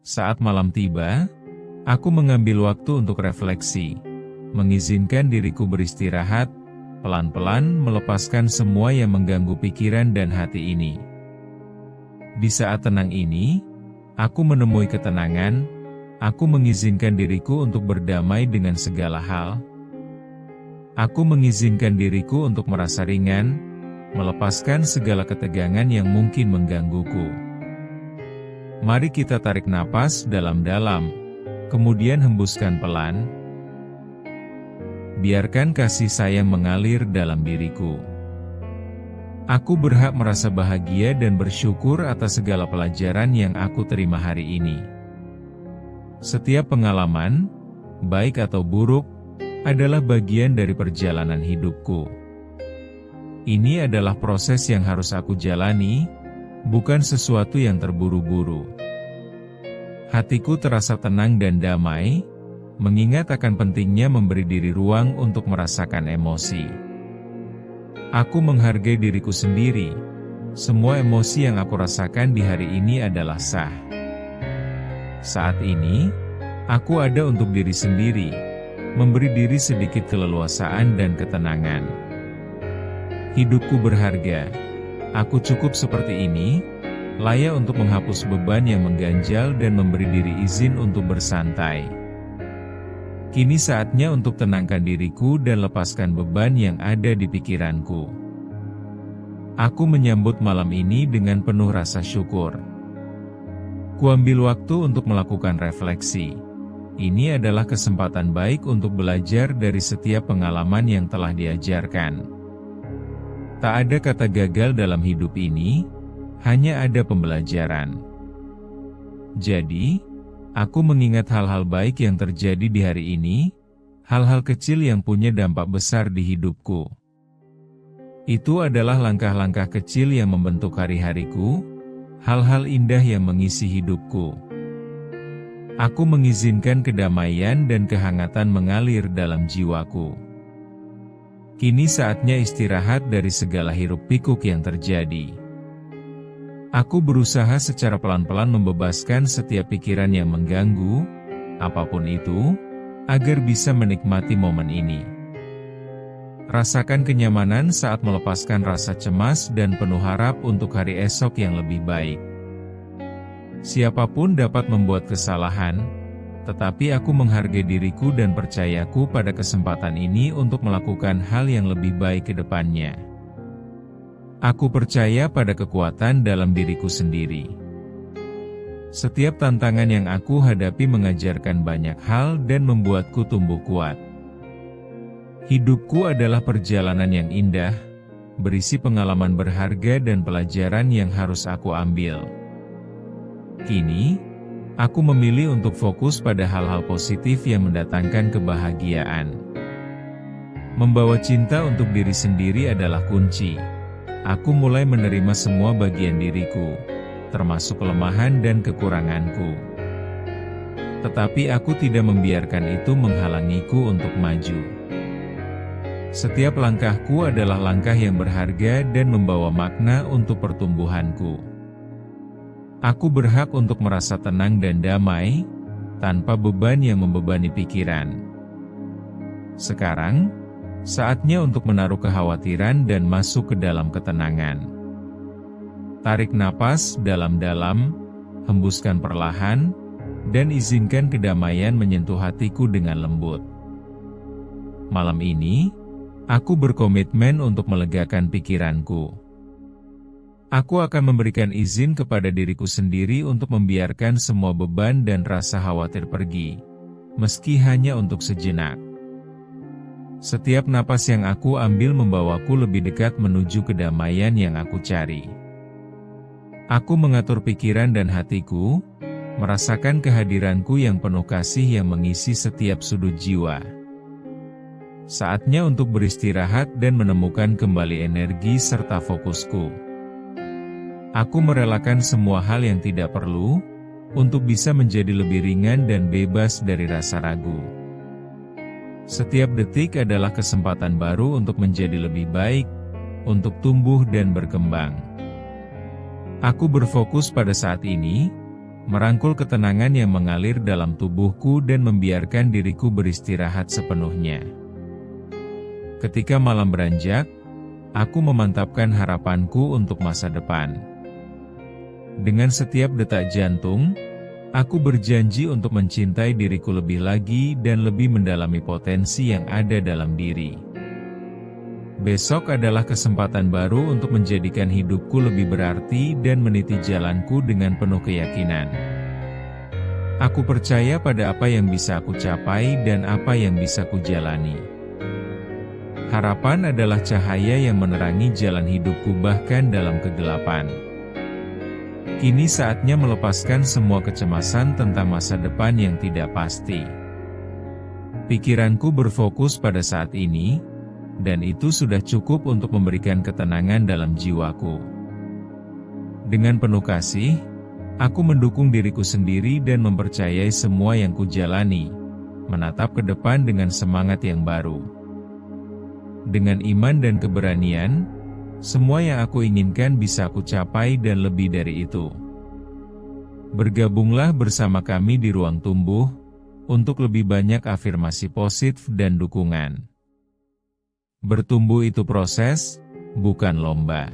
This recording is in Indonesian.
Saat malam tiba, aku mengambil waktu untuk refleksi, mengizinkan diriku beristirahat, pelan-pelan melepaskan semua yang mengganggu pikiran dan hati ini. Di saat tenang ini, aku menemui ketenangan, aku mengizinkan diriku untuk berdamai dengan segala hal. Aku mengizinkan diriku untuk merasa ringan, melepaskan segala ketegangan yang mungkin menggangguku. Mari kita tarik napas dalam-dalam, kemudian hembuskan pelan. Biarkan kasih sayang mengalir dalam diriku. Aku berhak merasa bahagia dan bersyukur atas segala pelajaran yang aku terima hari ini. Setiap pengalaman, baik atau buruk, adalah bagian dari perjalanan hidupku. Ini adalah proses yang harus aku jalani, bukan sesuatu yang terburu-buru. Hatiku terasa tenang dan damai, mengingat akan pentingnya memberi diri ruang untuk merasakan emosi. Aku menghargai diriku sendiri. Semua emosi yang aku rasakan di hari ini adalah sah. Saat ini, aku ada untuk diri sendiri, memberi diri sedikit keleluasaan dan ketenangan. Hidupku berharga. Aku cukup seperti ini, layak untuk menghapus beban yang mengganjal dan memberi diri izin untuk bersantai. Kini saatnya untuk tenangkan diriku dan lepaskan beban yang ada di pikiranku. Aku menyambut malam ini dengan penuh rasa syukur. Kuambil waktu untuk melakukan refleksi. Ini adalah kesempatan baik untuk belajar dari setiap pengalaman yang telah diajarkan. Tak ada kata gagal dalam hidup ini, hanya ada pembelajaran. Jadi, aku mengingat hal-hal baik yang terjadi di hari ini, hal-hal kecil yang punya dampak besar di hidupku. Itu adalah langkah-langkah kecil yang membentuk hari-hariku, hal-hal indah yang mengisi hidupku. Aku mengizinkan kedamaian dan kehangatan mengalir dalam jiwaku. Kini saatnya istirahat dari segala hiruk-pikuk yang terjadi. Aku berusaha secara pelan-pelan membebaskan setiap pikiran yang mengganggu, apapun itu, agar bisa menikmati momen ini. Rasakan kenyamanan saat melepaskan rasa cemas dan penuh harap untuk hari esok yang lebih baik. Siapapun dapat membuat kesalahan, tetapi aku menghargai diriku dan percayaku pada kesempatan ini untuk melakukan hal yang lebih baik ke depannya. Aku percaya pada kekuatan dalam diriku sendiri. Setiap tantangan yang aku hadapi mengajarkan banyak hal dan membuatku tumbuh kuat. Hidupku adalah perjalanan yang indah, berisi pengalaman berharga dan pelajaran yang harus aku ambil. Kini, aku memilih untuk fokus pada hal-hal positif yang mendatangkan kebahagiaan. Membawa cinta untuk diri sendiri adalah kunci. Aku mulai menerima semua bagian diriku, termasuk kelemahan dan kekuranganku. Tetapi aku tidak membiarkan itu menghalangiku untuk maju. Setiap langkahku adalah langkah yang berharga dan membawa makna untuk pertumbuhanku. Aku berhak untuk merasa tenang dan damai, tanpa beban yang membebani pikiran. Sekarang, saatnya untuk menaruh kekhawatiran dan masuk ke dalam ketenangan. Tarik napas dalam-dalam, hembuskan perlahan, dan izinkan kedamaian menyentuh hatiku dengan lembut. Malam ini, aku berkomitmen untuk melegakan pikiranku. Aku akan memberikan izin kepada diriku sendiri untuk membiarkan semua beban dan rasa khawatir pergi, meski hanya untuk sejenak. Setiap napas yang aku ambil membawaku lebih dekat menuju kedamaian yang aku cari. Aku mengatur pikiran dan hatiku, merasakan kehadiranku yang penuh kasih yang mengisi setiap sudut jiwa. Saatnya untuk beristirahat dan menemukan kembali energi serta fokusku. Aku merelakan semua hal yang tidak perlu, untuk bisa menjadi lebih ringan dan bebas dari rasa ragu. Setiap detik adalah kesempatan baru untuk menjadi lebih baik, untuk tumbuh dan berkembang. Aku berfokus pada saat ini, merangkul ketenangan yang mengalir dalam tubuhku dan membiarkan diriku beristirahat sepenuhnya. Ketika malam beranjak, aku memantapkan harapanku untuk masa depan. Dengan setiap detak jantung, aku berjanji untuk mencintai diriku lebih lagi dan lebih mendalami potensi yang ada dalam diri. Besok adalah kesempatan baru untuk menjadikan hidupku lebih berarti dan meniti jalanku dengan penuh keyakinan. Aku percaya pada apa yang bisa aku capai dan apa yang bisa kujalani. Harapan adalah cahaya yang menerangi jalan hidupku bahkan dalam kegelapan. Kini saatnya melepaskan semua kecemasan tentang masa depan yang tidak pasti. Pikiranku berfokus pada saat ini, dan itu sudah cukup untuk memberikan ketenangan dalam jiwaku. Dengan penuh kasih, aku mendukung diriku sendiri dan mempercayai semua yang kujalani, menatap ke depan dengan semangat yang baru. Dengan iman dan keberanian, semua yang aku inginkan bisa aku capai dan lebih dari itu. Bergabunglah bersama kami di Ruang Tumbuh, untuk lebih banyak afirmasi positif dan dukungan. Bertumbuh itu proses, bukan lomba.